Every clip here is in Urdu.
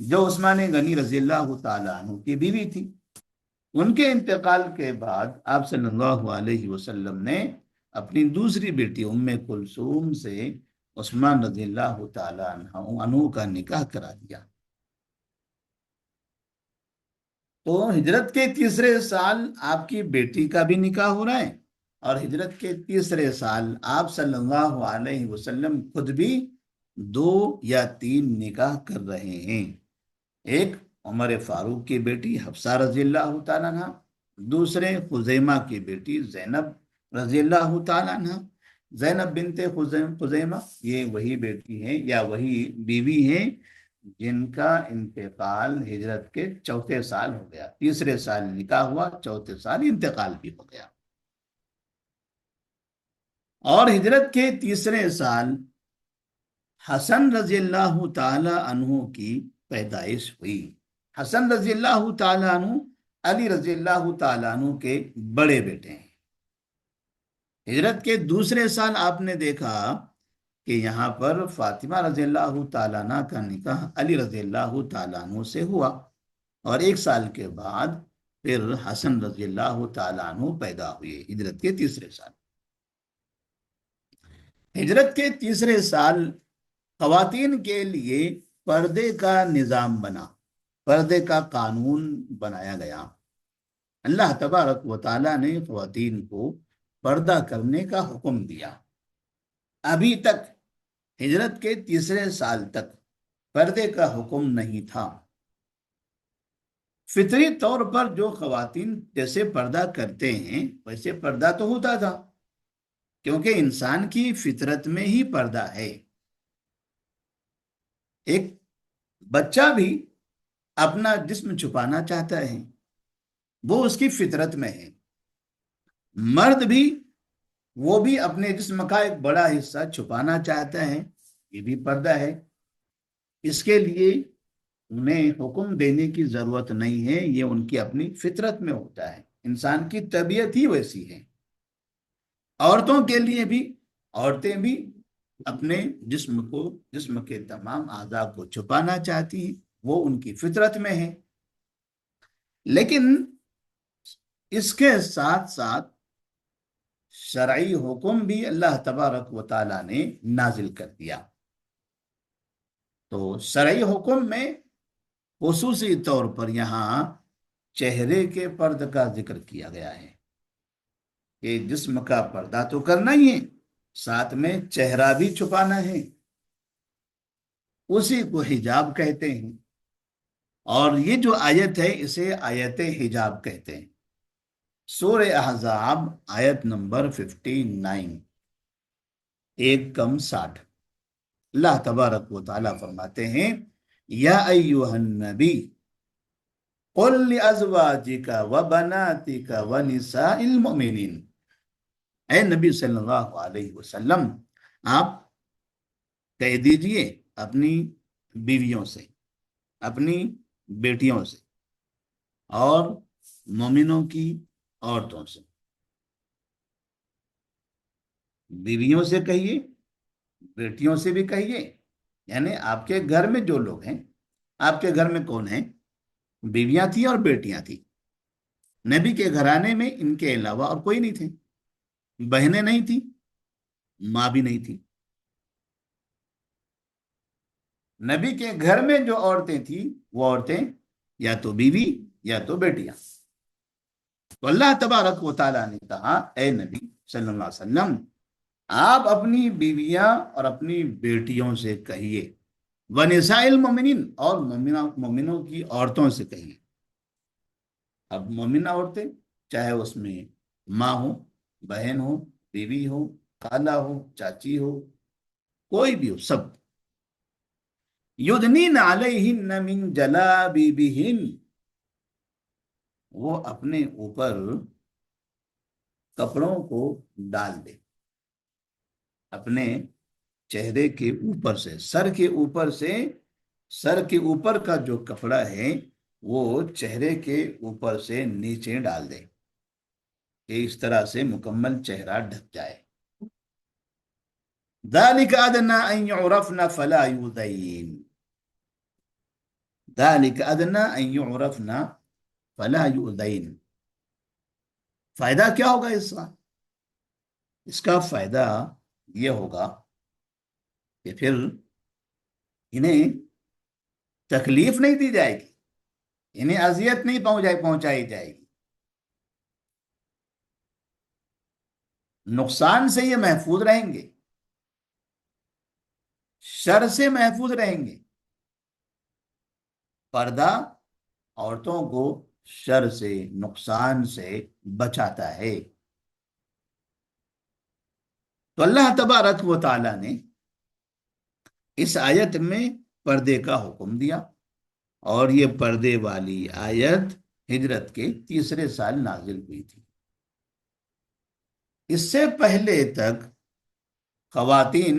جو عثمان غنی رضی اللہ تعالیٰ عنہ کی بیوی تھی۔ ان کے انتقال کے بعد آپ صلی اللہ علیہ وسلم نے اپنی دوسری بیٹی ام کلثوم سے عثمان رضی اللہ تعالیٰ عنہ کا نکاح کرا دیا۔ تو ہجرت کے تیسرے سال آپ کی بیٹی کا بھی نکاح ہو رہا ہے، اور ہجرت کے تیسرے سال آپ صلی اللہ علیہ وسلم خود بھی 2 یا 3 نکاح کر رہے ہیں۔ ایک عمر فاروق کی بیٹی حفصہ رضی اللہ تعالیٰ عنہ، دوسرے خزیمہ کی بیٹی زینب رضی اللہ تعالیٰ عنہ۔ زینب بنت خزیمہ یہ وہی بیٹی ہیں یا وہی بیوی ہیں جن کا انتقال ہجرت کے 4 سال ہو گیا۔ تیسرے سال نکاح ہوا، 4 سال انتقال بھی ہو گیا۔ اور ہجرت کے تیسرے سال حسن رضی اللہ تعالی عنہ کی پیدائش ہوئی۔ حسن رضی اللہ تعالی عنہ علی رضی اللہ تعالی عنہ کے بڑے بیٹے ہیں۔ ہجرت کے دوسرے سال آپ نے دیکھا کہ یہاں پر فاطمہ رضی اللہ تعالیٰ عنہ کا نکاح علی رضی اللہ تعالیٰ عنہ سے ہوا، اور 1 سال کے بعد پھر حسن رضی اللہ تعالیٰ عنہ پیدا ہوئے ہجرت کے تیسرے سال۔ ہجرت کے تیسرے سال خواتین کے لیے پردے کا نظام بنا، پردے کا قانون بنایا گیا۔ اللہ تبارک و تعالیٰ نے خواتین کو پردہ کرنے کا حکم دیا۔ ابھی تک ہجرت کے تیسرے سال تک پردے کا حکم نہیں تھا۔ فطری طور پر جو خواتین جیسے پردہ کرتے ہیں ویسے پردہ تو ہوتا تھا، کیونکہ انسان کی فطرت میں ہی پردہ ہے۔ ایک بچہ بھی اپنا جسم چھپانا چاہتا ہے، وہ اس کی فطرت میں ہے۔ مرد بھی وہ بھی اپنے جسم کا ایک بڑا حصہ چھپانا چاہتا ہے، یہ بھی پردہ ہے۔ اس کے لیے انہیں حکم دینے کی ضرورت نہیں ہے، یہ ان کی اپنی فطرت میں ہوتا ہے، انسان کی طبیعت ہی ویسی ہے۔ عورتوں کے لیے بھی، عورتیں بھی اپنے جسم کے تمام اعضاء کو چھپانا چاہتی ہیں، وہ ان کی فطرت میں ہے۔ لیکن اس کے ساتھ ساتھ شرعی حکم بھی اللہ تبارک و تعالیٰ نے نازل کر دیا۔ تو شرعی حکم میں خصوصی طور پر یہاں چہرے کے پردے کا ذکر کیا گیا ہے کہ جسم کا پردہ تو کرنا ہی ہے، ساتھ میں چہرہ بھی چھپانا ہے، اسی کو حجاب کہتے ہیں۔ اور یہ جو آیت ہے اسے آیت حجاب کہتے ہیں۔ سورہ احزاب آیت نمبر 59، 1-60۔ اللہ تبارک و تعالیٰ فرماتے ہیں، یا ایوہ النبی قل لازواجک وبناتک ونساء المؤمنین، اے نبی صلی اللہ علیہ وسلم آپ کہہ دیجئے اپنی بیویوں سے، اپنی بیٹیوں سے اور مومنوں کی عورتوں سے۔ بیویوں سے کہیے، بیٹیوں سے بھی کہیے، یعنی آپ کے گھر میں جو لوگ ہیں، آپ کے گھر میں کون ہیں؟ بیویاں تھیں اور بیٹیاں تھیں۔ نبی کے گھرانے میں ان کے علاوہ اور کوئی نہیں تھے، بہنیں نہیں تھیں، ماں بھی نہیں تھی۔ نبی کے گھر میں جو عورتیں تھیں وہ عورتیں یا تو بیوی یا تو بیٹیاں۔ تو اللہ تبارک و تعالیٰ نے کہا، اے نبی صلی اللہ علیہ وسلم آپ اپنی بیویاں اور اپنی بیٹیوں سے کہیے، وَنِسَاءِ الْمُؤْمِنِينَ اور مومنوں کی عورتوں سے کہیے۔ اب مومنہ عورتیں چاہے اس میں ماں ہو، بہن ہو، بیوی ہو، خالہ ہو، چاچی ہو، کوئی بھی ہو، سب یدنین علیہن من جلابیبہن، وہ اپنے اوپر کپڑوں کو ڈال دے، اپنے چہرے کے اوپر سے، سر کے اوپر سے، سر کے اوپر کا جو کپڑا ہے وہ چہرے کے اوپر سے نیچے ڈال دے کہ اس طرح سے مکمل چہرہ ڈھک جائے۔ ذَلِكَ أَدْنَىٰ أَن يُعْرَفْنَ فَلَا يُؤْذَيْنَ، ذالک ادنی ان یعرفنا فلا یؤذین۔ فائدہ کیا ہوگا اس کا؟ اس کا فائدہ یہ ہوگا کہ پھر انہیں تکلیف نہیں دی جائے گی، انہیں اذیت نہیں پہنچائی جائے گی، نقصان سے یہ محفوظ رہیں گے، شر سے محفوظ رہیں گے۔ پردہ عورتوں کو شر سے، نقصان سے بچاتا ہے۔ تو اللہ تبارک و تعالی نے اس آیت میں پردے کا حکم دیا، اور یہ پردے والی آیت ہجرت کے تیسرے سال نازل ہوئی تھی۔ اس سے پہلے تک خواتین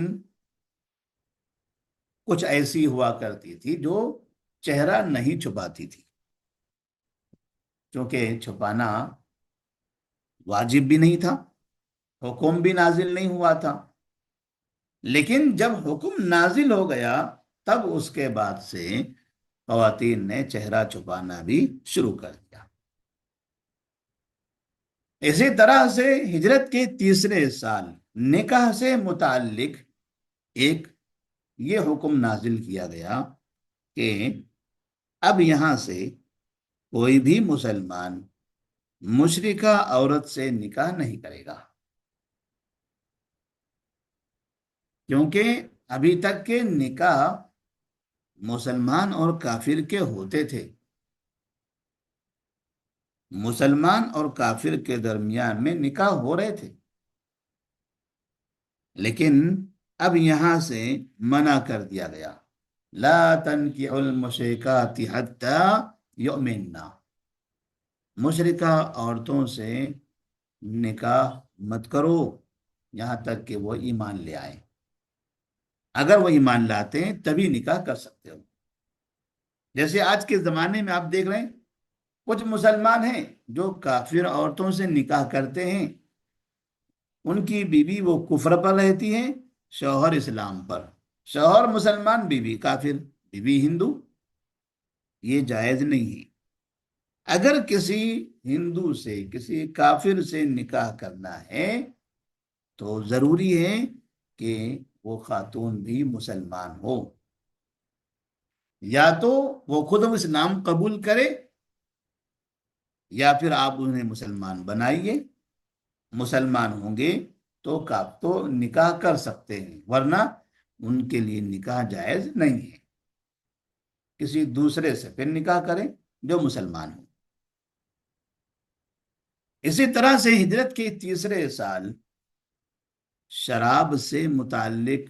کچھ ایسی ہوا کرتی تھی جو چہرہ نہیں چھپاتی تھی، کیونکہ چھپانا واجب بھی نہیں تھا، حکم بھی نازل نہیں ہوا تھا۔ لیکن جب حکم نازل ہو گیا تب اس کے بعد سے خواتین نے چہرہ چھپانا بھی شروع کر دیا۔ اسی طرح سے ہجرت کے تیسرے سال نکاح سے متعلق ایک یہ حکم نازل کیا گیا کہ اب یہاں سے کوئی بھی مسلمان مشرکہ عورت سے نکاح نہیں کرے گا، کیونکہ ابھی تک کے نکاح مسلمان اور کافر کے ہوتے تھے، مسلمان اور کافر کے درمیان میں نکاح ہو رہے تھے، لیکن اب یہاں سے منع کر دیا گیا، لا تنکحوا المشرکات حتی یؤمننا، مشرکہ عورتوں سے نکاح مت کرو یہاں تک کہ وہ ایمان لے آئیں، اگر وہ ایمان لاتے ہیں تبھی نکاح کر سکتے ہو۔ جیسے آج کے زمانے میں آپ دیکھ رہے ہیں کچھ مسلمان ہیں جو کافر عورتوں سے نکاح کرتے ہیں، ان کی بیوی وہ کفر پر رہتی ہے، شوہر اسلام پر، شوہر مسلمان، بیوی کافر، بیوی ہندو۔ یہ جائز نہیں ہے۔ اگر کسی ہندو سے، کسی کافر سے نکاح کرنا ہے تو ضروری ہے کہ وہ خاتون بھی مسلمان ہو، یا تو وہ خود اسلام قبول کرے یا پھر آپ انہیں مسلمان بنائیے۔ مسلمان ہوں گے تو نکاح کر سکتے ہیں، ورنہ ان کے لیے نکاح جائز نہیں ہے۔ کسی دوسرے سے پھر نکاح کریں جو مسلمان ہو۔ اسی طرح سے ہجرت کے تیسرے سال شراب سے متعلق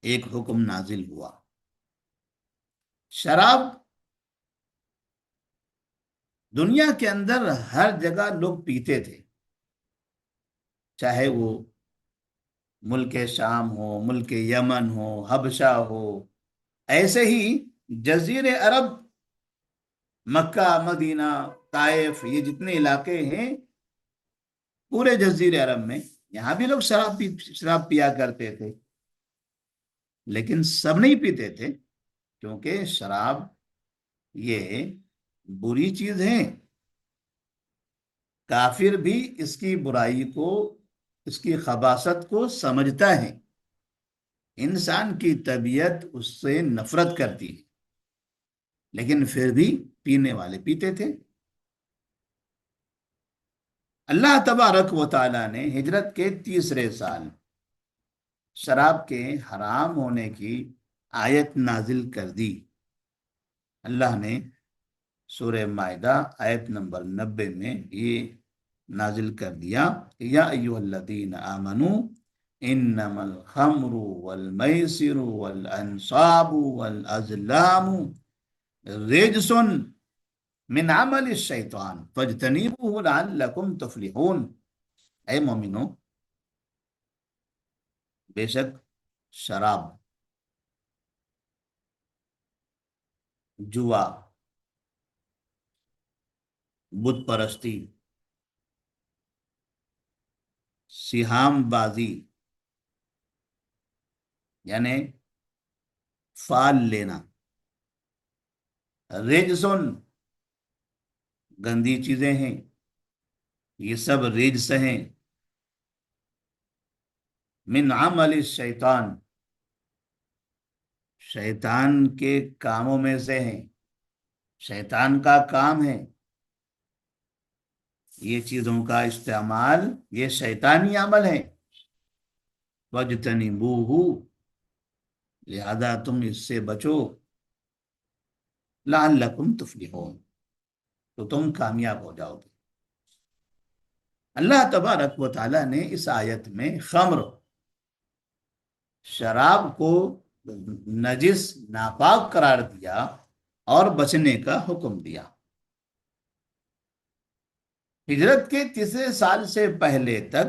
ایک حکم نازل ہوا۔ شراب دنیا کے اندر ہر جگہ لوگ پیتے تھے، چاہے وہ ملک شام ہو، ملک یمن ہو، حبشہ ہو، ایسے ہی جزیر عرب، مکہ، مدینہ، طائف، یہ جتنے علاقے ہیں پورے جزیر عرب میں، یہاں بھی لوگ شراب پیا کرتے تھے، لیکن سب نہیں پیتے تھے، کیونکہ شراب یہ بری چیز ہے۔ کافر بھی اس کی برائی کو، اس کی خباثت کو سمجھتا ہے، انسان کی طبیعت اس سے نفرت کرتی ہے، لیکن پھر بھی پینے والے پیتے تھے۔ اللہ تبارک و تعالی نے ہجرت کے تیسرے سال شراب کے حرام ہونے کی آیت نازل کر دی۔ اللہ نے سورہ مائدہ آیت نمبر 90 میں یہ نازل کر دیا، یا ایھا الذین آمنوا انما الخمر والمیسر والانصاب والازلام رجس من عمل الشیطان فاجتنبوه لعلکم تفلحون۔ اے مومنو، بے شک شراب، جوا، بت پرستی، سہام بازی یعنی فال لینا، رجسن، گندی چیزیں ہیں، یہ سب رجس ہیں، من عمل الشیطان، شیطان کے کاموں میں سے ہیں، شیطان کا کام ہے یہ چیزوں کا استعمال، یہ شیطانی عمل ہے، وَاجْتَنِبُوهُ، لہذا تم اس سے بچو، لعلکم تفلحون، تو تم کامیاب ہو جاؤ گے۔ اللہ تبارک و تعالیٰ نے اس آیت میں خمر، شراب کو نجس، ناپاک قرار دیا اور بچنے کا حکم دیا۔ ہجرت کے تیسرے سال سے پہلے تک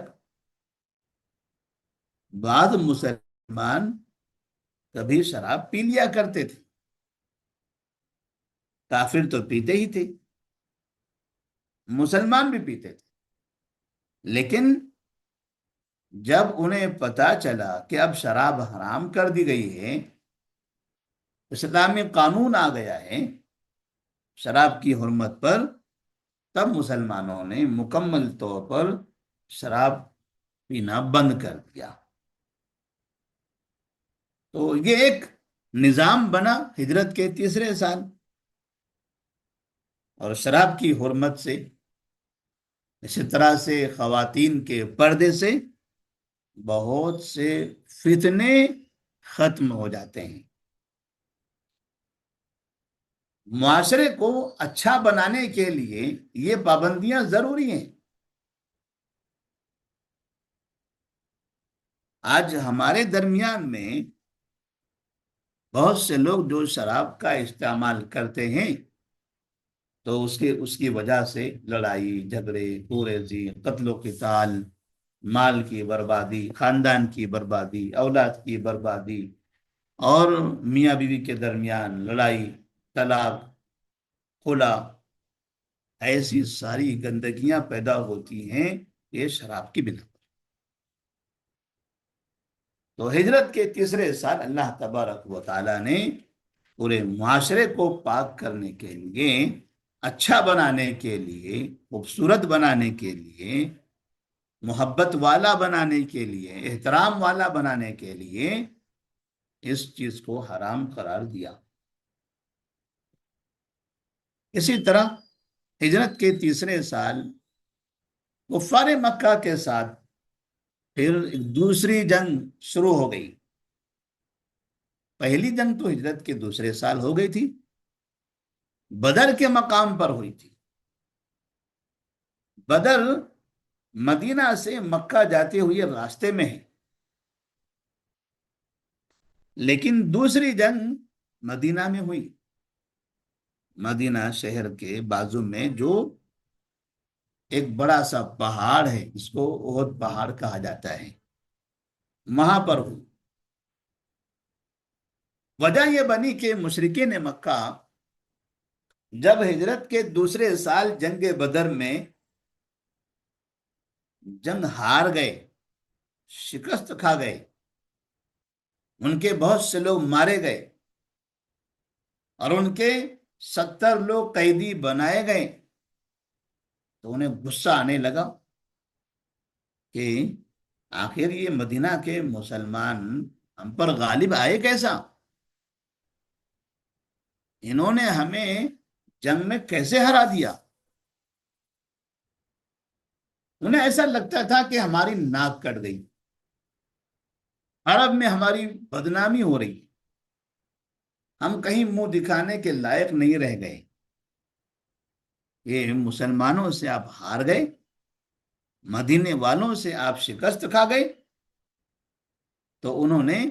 بعض مسلمان کبھی شراب پی لیا کرتے تھے، کافر تو پیتے ہی تھے، مسلمان بھی پیتے تھے، لیکن جب انہیں پتا چلا کہ اب شراب حرام کر دی گئی ہے، اسلامی قانون آ گیا ہے شراب کی حرمت پر، تب مسلمانوں نے مکمل طور پر شراب پینا بند کر دیا۔ تو یہ ایک نظام بنا ہجرت کے تیسرے سال، اور شراب کی حرمت سے، اسی طرح سے خواتین کے پردے سے بہت سے فتنے ختم ہو جاتے ہیں۔ معاشرے کو اچھا بنانے کے لیے یہ پابندیاں ضروری ہیں۔ آج ہمارے درمیان میں بہت سے لوگ جو شراب کا استعمال کرتے ہیں تو اس کی وجہ سے لڑائی جھگڑے، کوریزی، قتل و قتال، مال کی بربادی، خاندان کی بربادی، اولاد کی بربادی، اور میاں بیوی کے درمیان لڑائی، طلاق، خلا، ایسی ساری گندگیاں پیدا ہوتی ہیں یہ شراب کی بنا پر۔ تو ہجرت کے تیسرے سال اللہ تبارک و تعالیٰ نے پورے معاشرے کو پاک کرنے کے لیے، اچھا بنانے کے لیے، خوبصورت بنانے کے لیے، محبت والا بنانے کے لیے، احترام والا بنانے کے لیے اس چیز کو حرام قرار دیا۔ اسی طرح ہجرت کے تیسرے سال کفار مکہ کے ساتھ پھر ایک دوسری جنگ شروع ہو گئی۔ پہلی جنگ تو ہجرت کے دوسرے سال ہو گئی تھی، بدر کے مقام پر ہوئی تھی۔ بدر مدینہ سے مکہ جاتے ہوئے راستے میں ہے، لیکن دوسری جنگ مدینہ میں ہوئی، مدینہ شہر کے بازو میں جو ایک بڑا سا پہاڑ ہے جس کو احد پہاڑ کہا جاتا ہے، وہاں پر ہوئی۔ وجہ یہ بنی کہ مشرکین مکہ جب ہجرت کے دوسرے سال جنگ بدر میں جنگ ہار گئے، شکست کھا گئے، ان کے بہت سے لوگ مارے گئے اور ان کے 70 لوگ قیدی بنائے گئے، تو انہیں غصہ آنے لگا کہ آخر یہ مدینہ کے مسلمان ہم پر غالب آئے کیسا، انہوں نے ہمیں جنگ میں کیسے ہرا دیا۔ انہیں ایسا لگتا تھا کہ ہماری ناک کٹ گئی، عرب میں ہماری بدنامی ہو رہی، ہم کہیں منہ دکھانے کے لائق نہیں رہ گئے، یہ مسلمانوں سے آپ ہار گئے، مدینے والوں سے آپ شکست کھا گئے۔ تو انہوں نے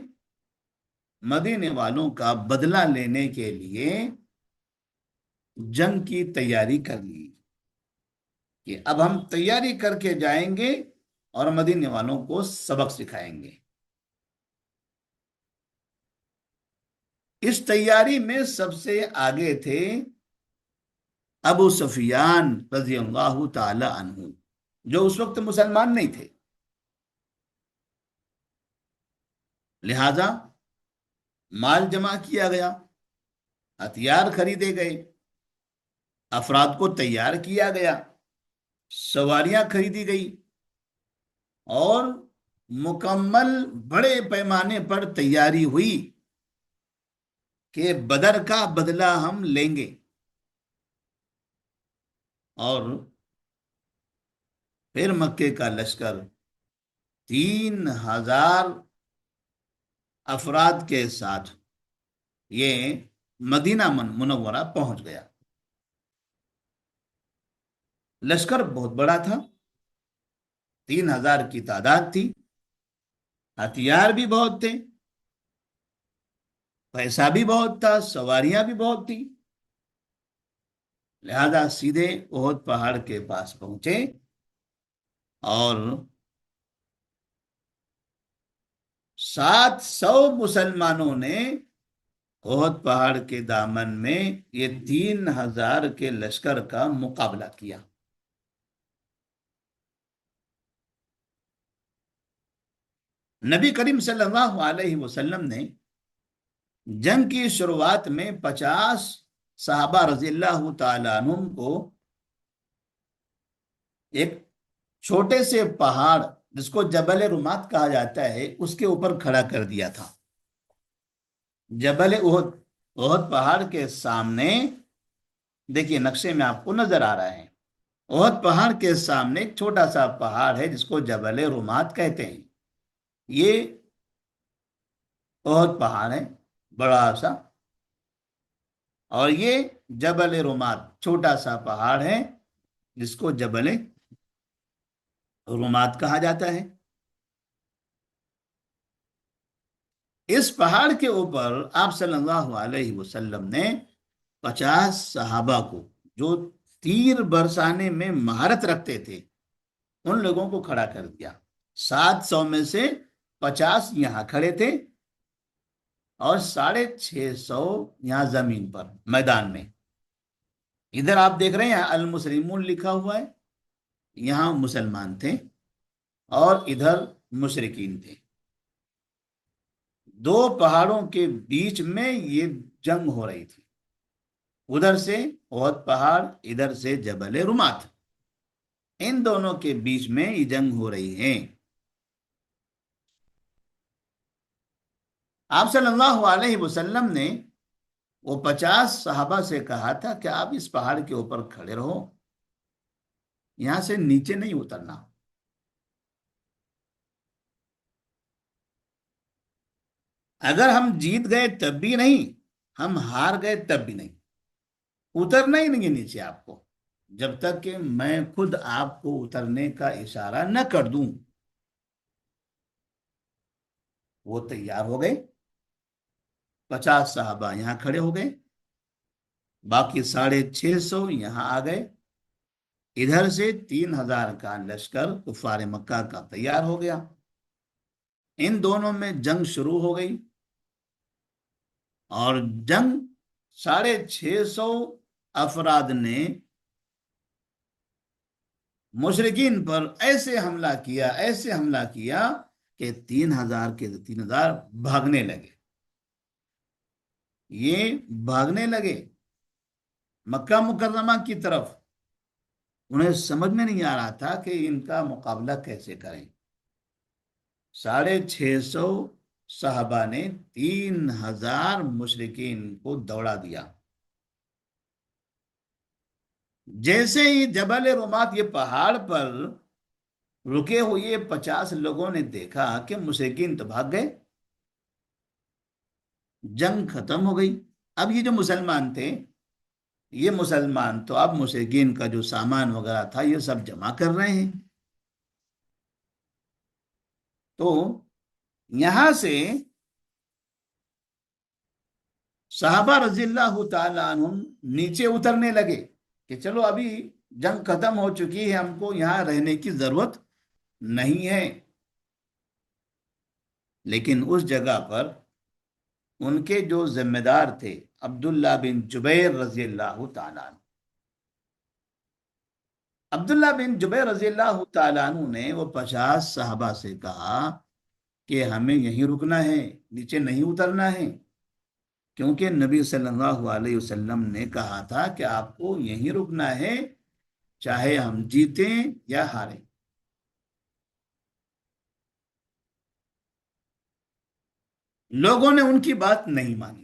مدینے والوں کا بدلہ لینے کے لیے جنگ کی تیاری کر لی کہ اب ہم تیاری کر کے جائیں گے اور مدینے والوں کو سبق سکھائیں گے۔ اس تیاری میں سب سے آگے تھے ابو سفیان رضی اللہ تعالی عنہ، جو اس وقت مسلمان نہیں تھے، لہذا مال جمع کیا گیا، ہتھیار خریدے گئے، افراد کو تیار کیا گیا، سواریاں خریدی گئی، اور مکمل بڑے پیمانے پر تیاری ہوئی کہ بدر کا بدلہ ہم لیں گے، اور پھر مکے کا لشکر 3,000 افراد کے ساتھ یہ مدینہ منورہ پہنچ گیا۔ لشکر بہت بڑا تھا، 3,000 کی تعداد تھی، ہتھیار بھی بہت تھے، پیسہ بھی بہت تھا، سواریاں بھی بہت تھی، لہذا سیدھے احد پہاڑ کے پاس پہنچے اور 700 مسلمانوں نے احد پہاڑ کے دامن میں یہ 3,000 کے لشکر کا مقابلہ کیا۔ نبی کریم صلی اللہ علیہ وسلم نے جنگ کی شروعات میں 50 صحابہ رضی اللہ تعالیٰ عنہم کو ایک چھوٹے سے پہاڑ جس کو جبل رمات کہا جاتا ہے اس کے اوپر کھڑا کر دیا تھا۔ جبل احد پہاڑ کے سامنے دیکھیے، نقشے میں آپ کو نظر آ رہا ہے، احد پہاڑ کے سامنے ایک چھوٹا سا پہاڑ ہے جس کو جبل رمات کہتے ہیں۔ یہ احد پہاڑ ہے بڑا سا، اور یہ جبل رمات چھوٹا سا پہاڑ ہے جس کو جبل رمات کہا جاتا ہے۔ اس پہاڑ کے اوپر آپ صلی اللہ علیہ وسلم نے 50 صحابہ کو جو تیر برسانے میں مہارت رکھتے تھے ان لوگوں کو کھڑا کر دیا۔ 700 میں سے 50 یہاں کھڑے تھے اور 650 یہاں زمین پر میدان میں۔ ادھر آپ دیکھ رہے ہیں المسلمون لکھا ہوا ہے، یہاں مسلمان تھے اور ادھر مشرکین تھے۔ دو پہاڑوں کے بیچ میں یہ جنگ ہو رہی تھی، ادھر سے احد پہاڑ، ادھر سے جبل رمات، ان دونوں کے بیچ میں یہ جنگ ہو رہی ہے۔ آپ صلی اللہ علیہ وسلم نے وہ 50 صحابہ سے کہا تھا کہ آپ اس پہاڑ کے اوپر کھڑے رہو، یہاں سے نیچے نہیں اترنا۔ اگر ہم جیت گئے تب بھی نہیں، ہم ہار گئے تب بھی نہیں، اترنا ہی نہیں ہے نیچے آپ کو، جب تک کہ میں خود آپ کو اترنے کا اشارہ نہ کر دوں۔ وہ تیار ہو گئے، 50 صحابہ یہاں کھڑے ہو گئے، باقی 650 یہاں آ گئے، ادھر سے 3,000 کا لشکر کفار مکہ کا تیار ہو گیا۔ ان دونوں میں جنگ شروع ہو گئی، اور جنگ 650 افراد نے مشرکین پر ایسے حملہ کیا، ایسے حملہ کیا کہ 3,000 کے 3,000 بھاگنے لگے۔ یہ بھاگنے لگے مکہ مکرمہ کی طرف، انہیں سمجھ میں نہیں آ رہا تھا کہ ان کا مقابلہ کیسے کریں۔ 650 صحابہ نے 3,000 مشرکین کو دوڑا دیا۔ جیسے ہی جبل رمات یہ پہاڑ پر رکے ہوئے 50 لوگوں نے دیکھا کہ مشرکین تو بھاگ گئے، جنگ ختم ہو گئی۔ اب یہ جو مسلمان تھے، یہ مسلمان تو اب مشرکین کا جو سامان وغیرہ تھا یہ سب جمع کر رہے ہیں۔ تو یہاں سے صحابہ رضی اللہ تعالیٰ عنہم نیچے اترنے لگے کہ چلو ابھی جنگ ختم ہو چکی ہے، ہم کو یہاں رہنے کی ضرورت نہیں ہے۔ لیکن اس جگہ پر ان کے جو ذمہ دار تھے عبداللہ بن جبیر رضی اللہ تعالیٰ عنہ، عبداللہ بن جبیر رضی اللہ تعالیٰ عنہ نے وہ 50 صحابہ سے کہا کہ ہمیں یہیں رکنا ہے، نیچے نہیں اترنا ہے، کیونکہ نبی صلی اللہ علیہ وسلم نے کہا تھا کہ آپ کو یہیں رکنا ہے، چاہے ہم جیتیں یا ہاریں۔ لوگوں نے ان کی بات نہیں مانی۔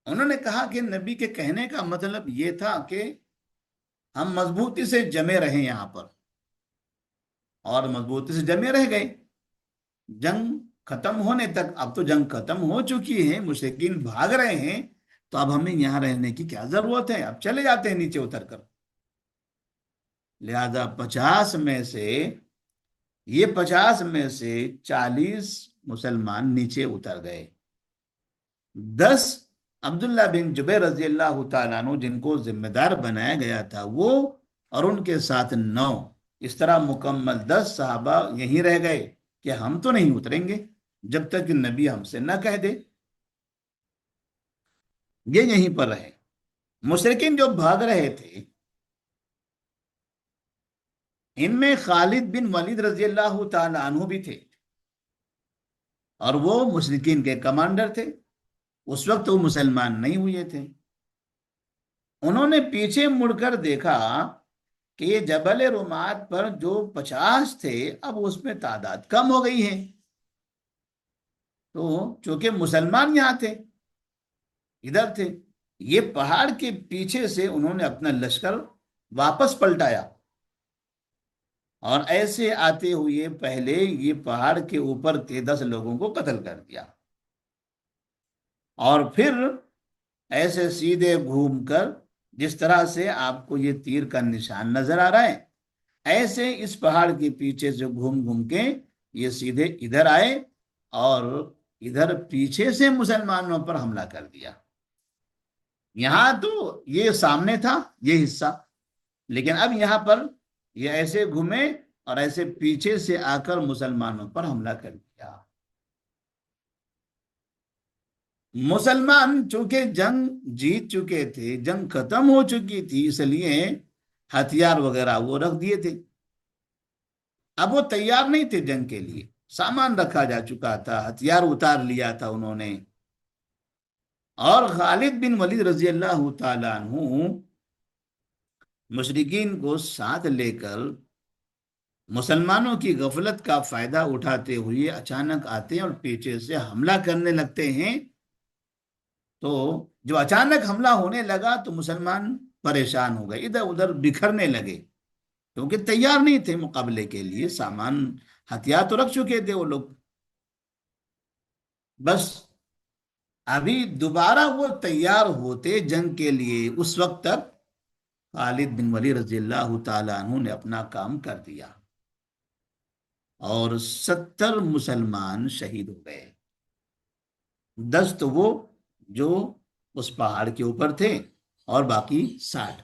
انہوں نے کہا کہ نبی کے کہنے کا مطلب یہ تھا کہ ہم مضبوطی سے جمے رہیں یہاں پر، اور مضبوطی سے جمے رہ گئے جنگ ختم ہونے تک۔ اب تو جنگ ختم ہو چکی ہے، مشرکین بھاگ رہے ہیں، تو اب ہمیں یہاں رہنے کی کیا ضرورت ہے، اب چلے جاتے ہیں نیچے اتر کر۔ لہذا 40 مسلمان نیچے اتر گئے۔ 10 عبداللہ بن جبیر رضی اللہ تعالیٰ عنہ جن کو ذمہ دار بنایا گیا تھا وہ، اور ان کے ساتھ 9، اس طرح مکمل 10 صحابہ یہیں رہ گئے کہ ہم تو نہیں اتریں گے جب تک کہ نبی ہم سے نہ کہہ دے۔ یہ یہیں پر رہے۔ مشرکین جو بھاگ رہے تھے، ان میں خالد بن ولید رضی اللہ تعالی عنہ بھی تھے، اور وہ مشرکین کے کمانڈر تھے۔ اس وقت وہ مسلمان نہیں ہوئے تھے۔ انہوں نے پیچھے مڑ کر دیکھا کہ یہ جبل رومات پر جو 50 تھے، اب اس میں تعداد کم ہو گئی ہے۔ تو چونکہ مسلمان یہاں تھے، ادھر تھے، یہ پہاڑ کے پیچھے سے انہوں نے اپنا لشکر واپس پلٹایا، اور ایسے آتے ہوئے پہلے یہ پہاڑ کے اوپر کے 10 لوگوں کو قتل کر دیا، اور پھر ایسے سیدھے گھوم کر، جس طرح سے آپ کو یہ تیر کا نشان نظر آ رہا ہے، ایسے اس پہاڑ کے پیچھے سے گھوم گھوم کے یہ سیدھے ادھر آئے، اور ادھر پیچھے سے مسلمانوں پر حملہ کر دیا۔ یہاں تو یہ سامنے تھا یہ حصہ، لیکن اب یہاں پر یہ ایسے گھومے اور ایسے پیچھے سے آ کر مسلمانوں پر حملہ کر دیا۔ مسلمان چونکہ جنگ جیت چکے تھے، جنگ ختم ہو چکی تھی، اس لیے ہتھیار وغیرہ وہ رکھ دیے تھے۔ اب وہ تیار نہیں تھے جنگ کے لیے، سامان رکھا جا چکا تھا، ہتھیار اتار لیا تھا انہوں نے۔ اور خالد بن ولید رضی اللہ تعالیٰ عنہ مشرکین کو ساتھ لے کر مسلمانوں کی غفلت کا فائدہ اٹھاتے ہوئے اچانک آتے ہیں اور پیچھے سے حملہ کرنے لگتے ہیں۔ تو جو اچانک حملہ ہونے لگا تو مسلمان پریشان ہو گئے، ادھر ادھر بکھرنے لگے، کیونکہ تیار نہیں تھے مقابلے کے لیے، سامان ہتھیار تو رکھ چکے تھے وہ لوگ۔ بس ابھی دوبارہ وہ تیار ہوتے جنگ کے لیے، اس وقت تک خالد بن ولید رضی اللہ تعالیٰ عنہ نے اپنا کام کر دیا، اور 70 مسلمان شہید ہو گئے۔ 10 تو وہ جو اس پہاڑ کے اوپر تھے، اور باقی 60۔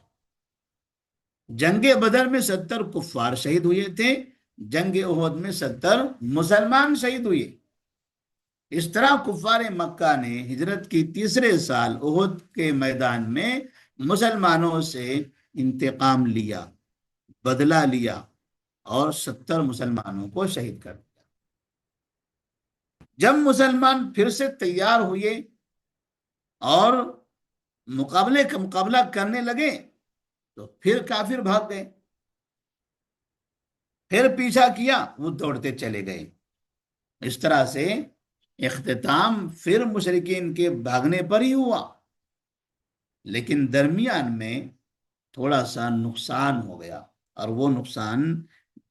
جنگ بدر میں 70 کفار شہید ہوئے تھے، جنگ احد میں 70 مسلمان شہید ہوئے۔ اس طرح کفار مکہ نے ہجرت کی تیسرے سال احد کے میدان میں مسلمانوں سے انتقام لیا، بدلہ لیا، اور 70 مسلمانوں کو شہید کر دیا۔ جب مسلمان پھر سے تیار ہوئے اور مقابلہ کرنے لگے تو پھر کافر بھاگ گئے، پھر پیچھا کیا، وہ دوڑتے چلے گئے۔ اس طرح سے اختتام پھر مشرکین کے بھاگنے پر ہی ہوا، لیکن درمیان میں تھوڑا سا نقصان ہو گیا، اور وہ نقصان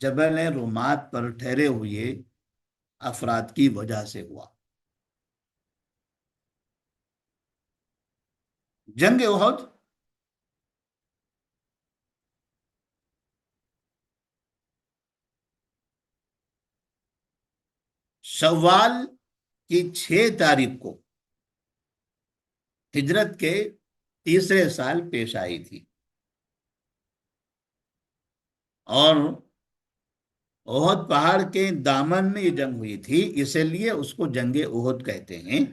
جبل رومات پر ٹھہرے ہوئے افراد کی وجہ سے ہوا۔ جنگ احد شوال کی 6 تاریخ کو ہجرت کے تیسرے سال پیش آئی تھی، اور احد پہاڑ کے دامن میں یہ جنگ ہوئی تھی، اس لیے اس کو جنگ احد کہتے ہیں۔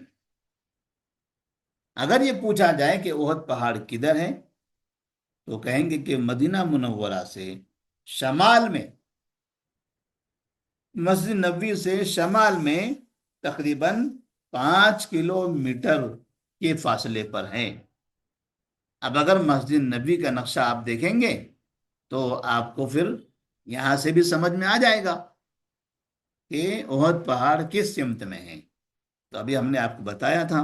اگر یہ پوچھا جائے کہ احد پہاڑ کدھر ہے، تو کہیں گے کہ مدینہ منورہ سے شمال میں، مسجد نبوی سے شمال میں تقریباً 5 کلومیٹر کے فاصلے پر ہیں۔ اب اگر مسجد نبوی کا نقشہ آپ دیکھیں گے تو آپ کو پھر یہاں سے بھی سمجھ میں آ جائے گا کہ احد پہاڑ کس سمت میں ہے۔ تو ابھی ہم نے آپ کو بتایا تھا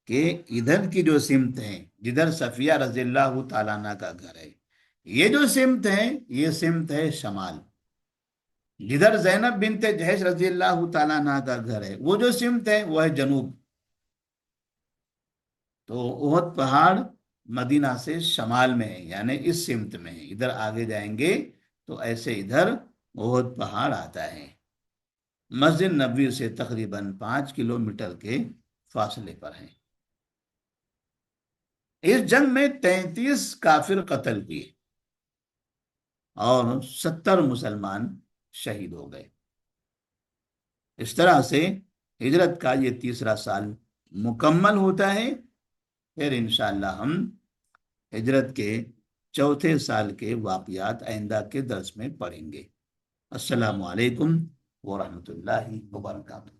کہ ادھر کی جو سمت ہے جدھر صفیہ رضی اللہ تعالیٰ عنہ کا گھر ہے، یہ جو سمت ہے یہ سمت ہے شمال۔ جدھر زینب بنت جہش رضی اللہ تعالیٰ عنہ کا گھر ہے وہ جو سمت ہے وہ ہے جنوب۔ تو احد پہاڑ مدینہ سے شمال میں ہے، یعنی اس سمت میں ہے۔ ادھر آگے جائیں گے تو ایسے ادھر احد پہاڑ آتا ہے۔ مسجد نبوی سے تقریباً 5 کلومیٹر کے فاصلے پر ہے۔ اس جنگ میں 33 کافر قتل ہوئے اور 70 مسلمان شہید ہو گئے۔ اس طرح سے ہجرت کا یہ تیسرا سال مکمل ہوتا ہے۔ پھر انشاءاللہ ہم ہجرت کے چوتھے سال کے واقعات آئندہ کے درس میں پڑھیں گے۔ السلام علیکم ورحمۃ اللہ وبرکاتہ۔